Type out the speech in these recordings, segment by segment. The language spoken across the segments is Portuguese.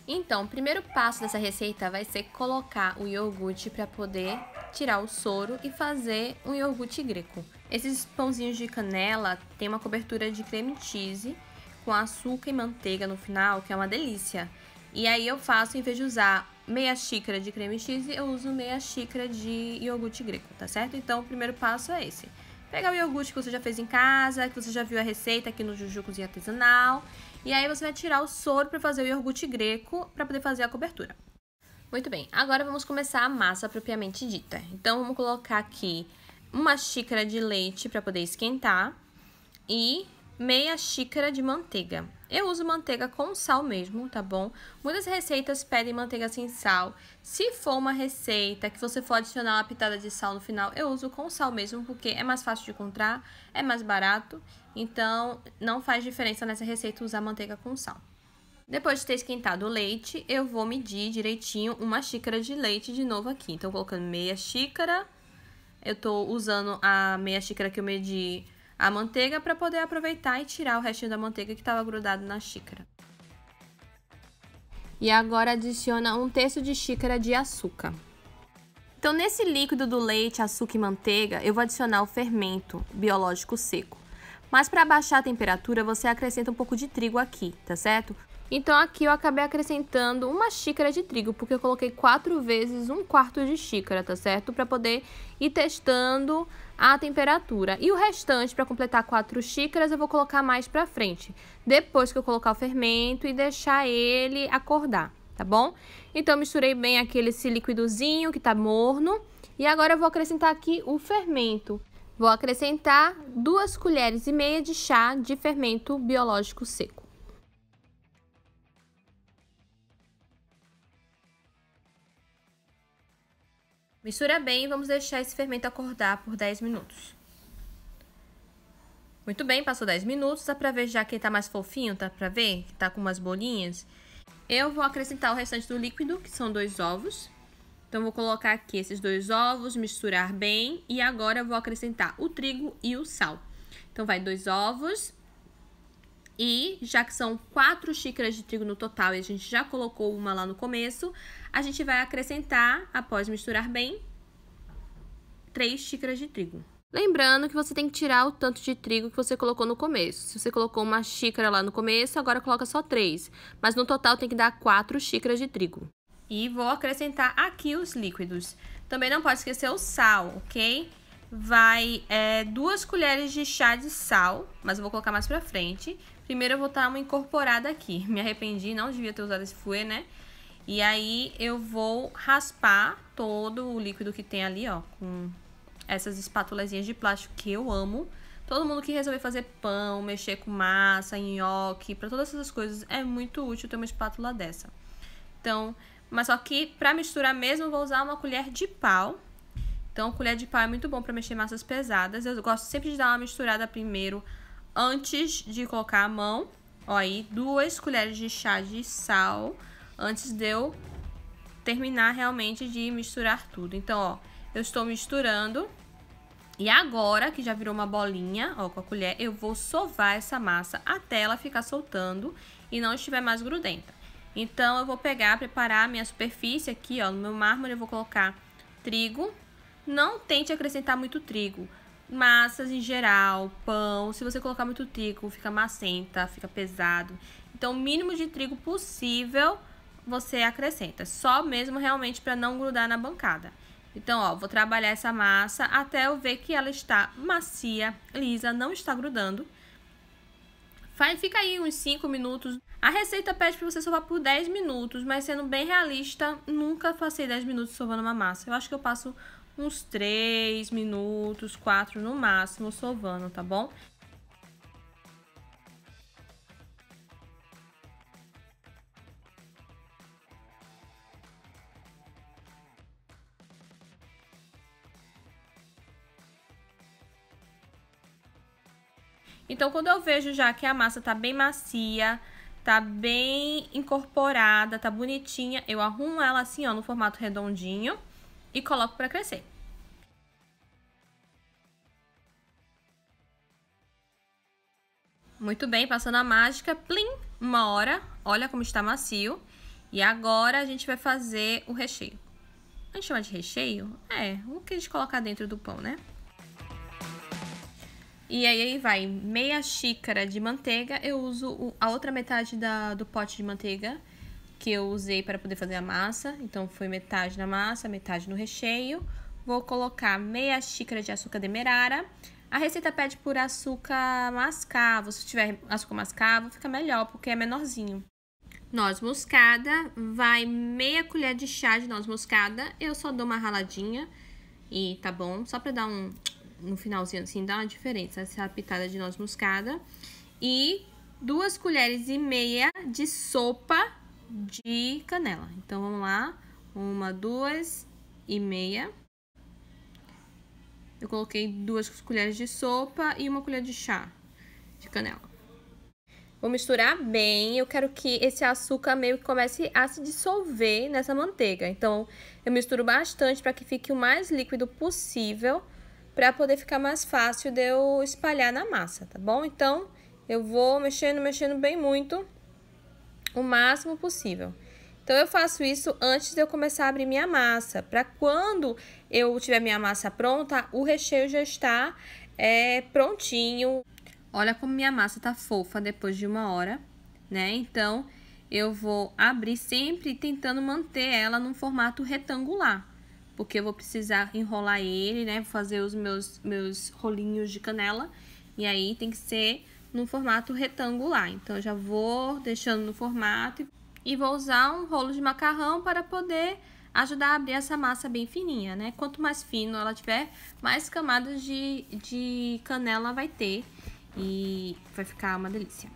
Então, o primeiro passo dessa receita vai ser colocar o iogurte para poder tirar o soro e fazer um iogurte greco. Esses pãozinhos de canela tem uma cobertura de creme cheese com açúcar e manteiga no final, que é uma delícia. E aí eu faço, em vez de usar meia xícara de creme cheese, eu uso meia xícara de iogurte greco, tá certo? Então, o primeiro passo é esse. Pegar o iogurte que você já fez em casa, que você já viu a receita aqui no Juju Cozinha Artesanal. E aí você vai tirar o soro para fazer o iogurte greco, para poder fazer a cobertura. Muito bem, agora vamos começar a massa propriamente dita. Então, vamos colocar aqui uma xícara de leite para poder esquentar e meia xícara de manteiga. Eu uso manteiga com sal mesmo, tá bom? Muitas receitas pedem manteiga sem sal. Se for uma receita que você for adicionar uma pitada de sal no final, eu uso com sal mesmo, porque é mais fácil de encontrar, é mais barato. Então, não faz diferença nessa receita usar manteiga com sal. Depois de ter esquentado o leite, eu vou medir direitinho uma xícara de leite de novo aqui. Então, colocando meia xícara. Eu tô usando a meia xícara que eu medi a manteiga para poder aproveitar e tirar o restinho da manteiga que estava grudado na xícara. E agora adiciona 1/3 de xícara de açúcar. Então, nesse líquido do leite, açúcar e manteiga, eu vou adicionar o fermento biológico seco. Mas para baixar a temperatura, você acrescenta um pouco de trigo aqui, tá certo? Então, aqui eu acabei acrescentando uma xícara de trigo, porque eu coloquei 4 vezes 1/4 de xícara, tá certo? Para poder ir testando a temperatura. E o restante, para completar 4 xícaras, eu vou colocar mais pra frente. Depois que eu colocar o fermento e deixar ele acordar, tá bom? Então, eu misturei bem esse liquidozinho que tá morno. E agora eu vou acrescentar aqui o fermento. Vou acrescentar 2,5 colheres de chá de fermento biológico seco. Mistura bem e vamos deixar esse fermento acordar por 10 minutos. Muito bem, passou 10 minutos, dá pra ver já que ele tá mais fofinho, tá pra ver? Que tá com umas bolinhas. Eu vou acrescentar o restante do líquido, que são 2 ovos. Então, vou colocar aqui esses 2 ovos, misturar bem. E agora eu vou acrescentar o trigo e o sal. Então, vai 2 ovos. E já que são 4 xícaras de trigo no total e a gente já colocou uma lá no começo, a gente vai acrescentar, após misturar bem, 3 xícaras de trigo. Lembrando que você tem que tirar o tanto de trigo que você colocou no começo. Se você colocou uma xícara lá no começo, agora coloca só 3. Mas no total tem que dar 4 xícaras de trigo. E vou acrescentar aqui os líquidos. Também não pode esquecer o sal, ok? Vai 2 colheres de chá de sal, mas eu vou colocar mais pra frente. Primeiro eu vou dar uma incorporada aqui. Me arrependi, não devia ter usado esse fouet, né? E aí eu vou raspar todo o líquido que tem ali, ó, com essas espátulazinhas de plástico que eu amo. Todo mundo que resolver fazer pão, mexer com massa, nhoque, pra todas essas coisas, é muito útil ter uma espátula dessa. Então, mas só que pra misturar mesmo, eu vou usar uma colher de pau. Então, a colher de pau é muito bom pra mexer massas pesadas. Eu gosto sempre de dar uma misturada primeiro, antes de colocar a mão. Ó, aí 2 colheres de chá de sal, antes de eu terminar realmente de misturar tudo. Então, ó, eu estou misturando. E agora, que já virou uma bolinha, ó, com a colher, eu vou sovar essa massa até ela ficar soltando e não estiver mais grudenta. Então, eu vou preparar a minha superfície aqui, ó, no meu mármore, eu vou colocar trigo. Não tente acrescentar muito trigo. Massas em geral, pão, se você colocar muito trigo, fica macenta, fica pesado. Então, o mínimo de trigo possível você acrescenta, só mesmo realmente para não grudar na bancada. Então, ó, vou trabalhar essa massa até eu ver que ela está macia, lisa, não está grudando. Fica aí uns 5 minutos. A receita pede para você sovar por 10 minutos, mas sendo bem realista, nunca passei 10 minutos sovando uma massa. Eu acho que eu passo uns 3 minutos, 4 no máximo sovando, tá bom? Então, quando eu vejo já que a massa tá bem macia, tá bem incorporada, tá bonitinha, eu arrumo ela assim, ó, no formato redondinho e coloco pra crescer. Muito bem, passando a mágica, plim, 1 hora, olha como está macio. E agora a gente vai fazer o recheio. A gente chama de recheio? É, o que a gente coloca dentro do pão, né? E aí vai meia xícara de manteiga. Eu uso a outra metade do pote de manteiga que eu usei para poder fazer a massa. Então, foi metade na massa, metade no recheio. Vou colocar meia xícara de açúcar demerara. A receita pede por açúcar mascavo. Se tiver açúcar mascavo, fica melhor, porque é menorzinho. Noz moscada, vai meia colher de chá de noz moscada. Eu só dou uma raladinha e tá bom, só pra dar no finalzinho assim, dá uma diferença, essa pitada de noz moscada. E 2 colheres e meia de sopa de canela. Então, vamos lá. 1, 2 e meia. Eu coloquei 2 colheres de sopa e 1 colher de chá de canela. Vou misturar bem. Eu quero que esse açúcar meio que comece a se dissolver nessa manteiga. Então, eu misturo bastante para que fique o mais líquido possível, para poder ficar mais fácil de eu espalhar na massa, tá bom? Então, eu vou mexendo bem muito, o máximo possível. Então, eu faço isso antes de eu começar a abrir minha massa, para quando eu tiver minha massa pronta, o recheio já está prontinho. Olha como minha massa tá fofa depois de 1 hora, né? Então, eu vou abrir sempre tentando manter ela num formato retangular, porque eu vou precisar enrolar ele, né? Vou fazer os meus rolinhos de canela, e aí tem que ser num formato retangular. Então, eu já vou deixando no formato e vou usar um rolo de macarrão para poder ajudar a abrir essa massa bem fininha, né? Quanto mais fino ela tiver, mais camadas de canela vai ter e vai ficar uma delícia.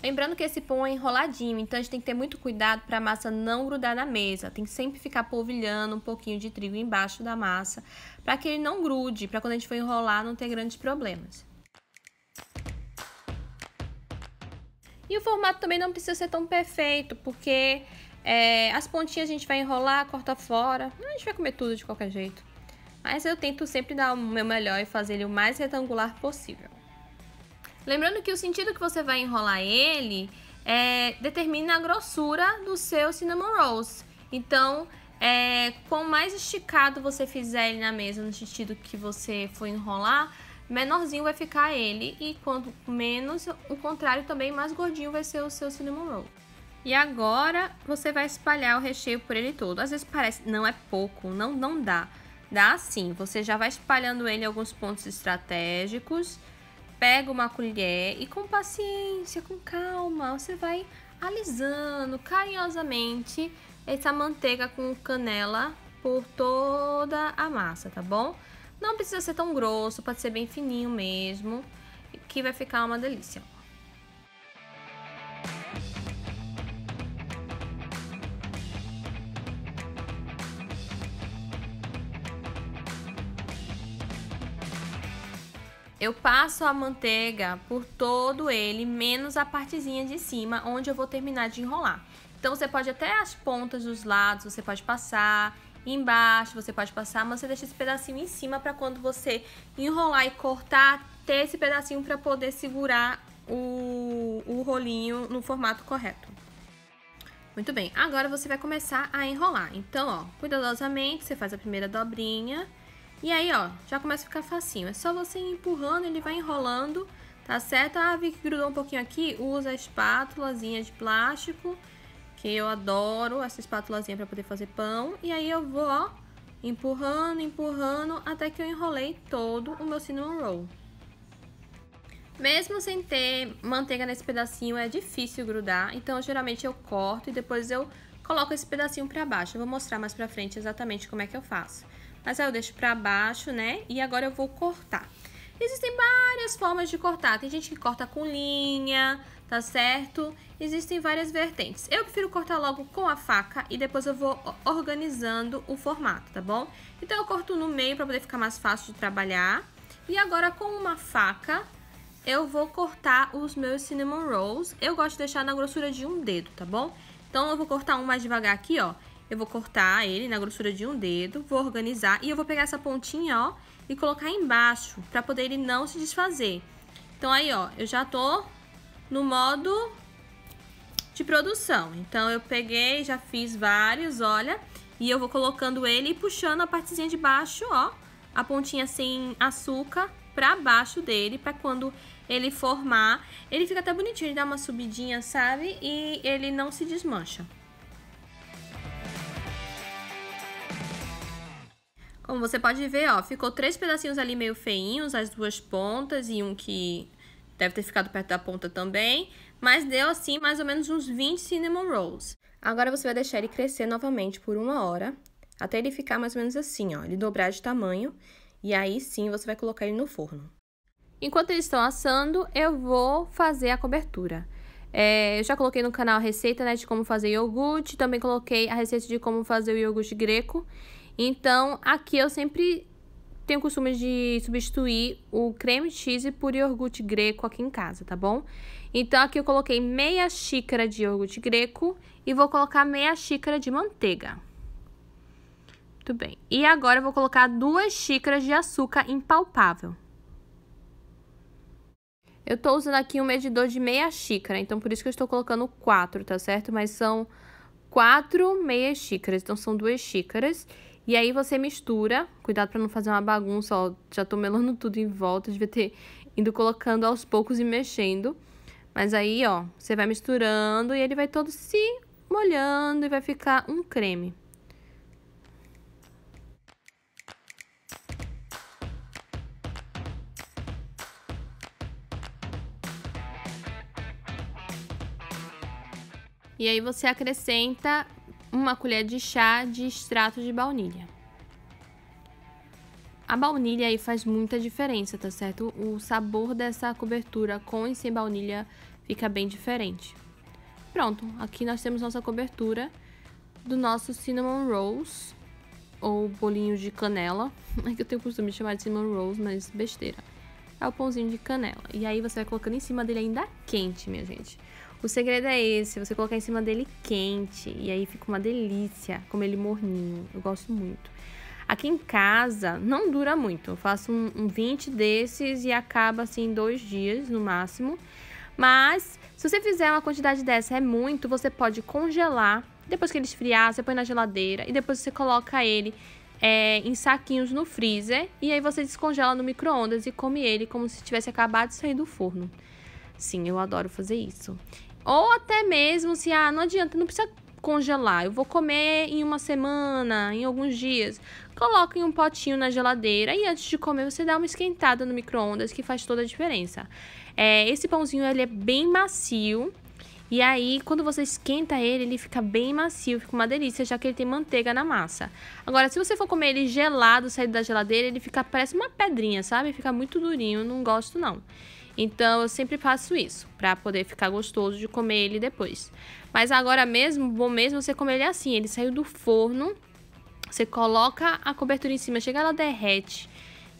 Lembrando que esse pão é enroladinho, então a gente tem que ter muito cuidado para a massa não grudar na mesa. Tem que sempre ficar polvilhando um pouquinho de trigo embaixo da massa, para que ele não grude, para quando a gente for enrolar não ter grandes problemas. E o formato também não precisa ser tão perfeito, porque as pontinhas a gente vai enrolar, corta fora, a gente vai comer tudo de qualquer jeito. Mas eu tento sempre dar o meu melhor e fazer ele o mais retangular possível. Lembrando que o sentido que você vai enrolar ele determina a grossura do seu cinnamon rolls. Então, quanto mais esticado você fizer ele na mesa, no sentido que você for enrolar, menorzinho vai ficar ele. E quanto menos, o contrário também, mais gordinho vai ser o seu cinnamon roll. E agora, você vai espalhar o recheio por ele todo. Às vezes parece, não é pouco, não dá. Dá assim, você já vai espalhando ele em alguns pontos estratégicos. Pega uma colher e com paciência, com calma, você vai alisando carinhosamente essa manteiga com canela por toda a massa, tá bom? Não precisa ser tão grosso, pode ser bem fininho mesmo, que vai ficar uma delícia. Eu passo a manteiga por todo ele, menos a partezinha de cima, onde eu vou terminar de enrolar. Então, você pode até as pontas dos lados, você pode passar, embaixo você pode passar, mas você deixa esse pedacinho em cima para quando você enrolar e cortar, ter esse pedacinho para poder segurar o rolinho no formato correto. Muito bem, agora você vai começar a enrolar. Então, ó, cuidadosamente, você faz a primeira dobrinha. E aí, ó, já começa a ficar facinho. É só você ir empurrando, ele vai enrolando, tá certo? Ah, vi que grudou um pouquinho aqui, usa a espátulazinha de plástico, que eu adoro essa espátulazinha para poder fazer pão. E aí eu vou, ó, empurrando, até que eu enrolei todo o meu cinnamon roll. Mesmo sem ter manteiga nesse pedacinho, é difícil grudar, então geralmente eu corto e depois eu coloco esse pedacinho pra baixo. Eu vou mostrar mais pra frente exatamente como é que eu faço. Mas aí eu deixo pra baixo, né? E agora eu vou cortar. Existem várias formas de cortar. Tem gente que corta com linha, tá certo? Existem várias vertentes. Eu prefiro cortar logo com a faca e depois eu vou organizando o formato, tá bom? Então eu corto no meio pra poder ficar mais fácil de trabalhar. E agora com uma faca eu vou cortar os meus cinnamon rolls. Eu gosto de deixar na grossura de um dedo, tá bom? Então eu vou cortar um mais devagar aqui, ó. Eu vou cortar ele na grossura de um dedo, vou organizar e eu vou pegar essa pontinha, ó, e colocar embaixo, pra poder ele não se desfazer. Então aí, ó, eu já tô no modo de produção. Então, eu peguei, já fiz vários, olha, e eu vou colocando ele e puxando a partezinha de baixo, ó, a pontinha sem açúcar pra baixo dele, pra quando ele formar, ele fica até bonitinho, ele dá uma subidinha, sabe? E ele não se desmancha. Como você pode ver, ó, ficou 3 pedacinhos ali meio feinhos, as duas pontas e um que deve ter ficado perto da ponta também, mas deu assim mais ou menos uns 20 cinnamon rolls. Agora você vai deixar ele crescer novamente por 1 hora, até ele ficar mais ou menos assim, ó, ele dobrar de tamanho, e aí sim você vai colocar ele no forno. Enquanto eles estão assando, eu vou fazer a cobertura. Eu já coloquei no canal a receita, né, de como fazer iogurte, também coloquei a receita de como fazer o iogurte greco. Então, aqui eu sempre tenho o costume de substituir o creme cheese por iogurte greco aqui em casa, tá bom? Então, aqui eu coloquei meia xícara de iogurte greco e vou colocar meia xícara de manteiga. Muito bem. E agora eu vou colocar 2 xícaras de açúcar impalpável. Eu tô usando aqui um medidor de meia xícara, então por isso que eu estou colocando 4, tá certo? Mas são 4 meias xícaras, então são 2 xícaras. E aí você mistura, cuidado pra não fazer uma bagunça, ó, já tô melando tudo em volta, devia ter ido colocando aos poucos e mexendo. Mas aí, ó, você vai misturando e ele vai todo se molhando e vai ficar um creme. E aí você acrescenta 1 colher de chá de extrato de baunilha. A baunilha aí faz muita diferença, tá certo? O sabor dessa cobertura com e sem baunilha fica bem diferente. Pronto, aqui nós temos nossa cobertura do nosso cinnamon rolls, ou bolinho de canela. É que eu tenho o costume de chamar de cinnamon rolls, mas besteira. É o pãozinho de canela. E aí você vai colocando em cima dele ainda quente, minha gente. O segredo é esse, você colocar em cima dele quente, e aí fica uma delícia, comer ele morninho, eu gosto muito. Aqui em casa não dura muito, eu faço um 20 desses e acaba assim em 2 dias no máximo. Mas se você fizer uma quantidade dessa, é muito, você pode congelar, depois que ele esfriar, você põe na geladeira e depois você coloca ele em saquinhos no freezer. E aí você descongela no micro-ondas e come ele como se tivesse acabado de sair do forno. Sim, eu adoro fazer isso. Ou até mesmo se, não adianta, não precisa congelar. Eu vou comer em 1 semana, em alguns dias. Coloca em um potinho na geladeira e antes de comer você dá uma esquentada no micro-ondas que faz toda a diferença. Esse pãozinho, ele é bem macio. E aí, quando você esquenta ele, ele fica bem macio, fica uma delícia, já que ele tem manteiga na massa. Agora, se você for comer ele gelado, saído da geladeira, ele parece uma pedrinha, sabe? Fica muito durinho, não gosto não. Então, eu sempre faço isso, pra poder ficar gostoso de comer ele depois. Mas agora mesmo, bom mesmo você comer ele assim, ele saiu do forno, você coloca a cobertura em cima, chega ela derrete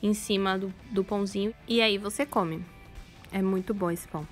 em cima do pãozinho e aí você come. É muito bom esse pão.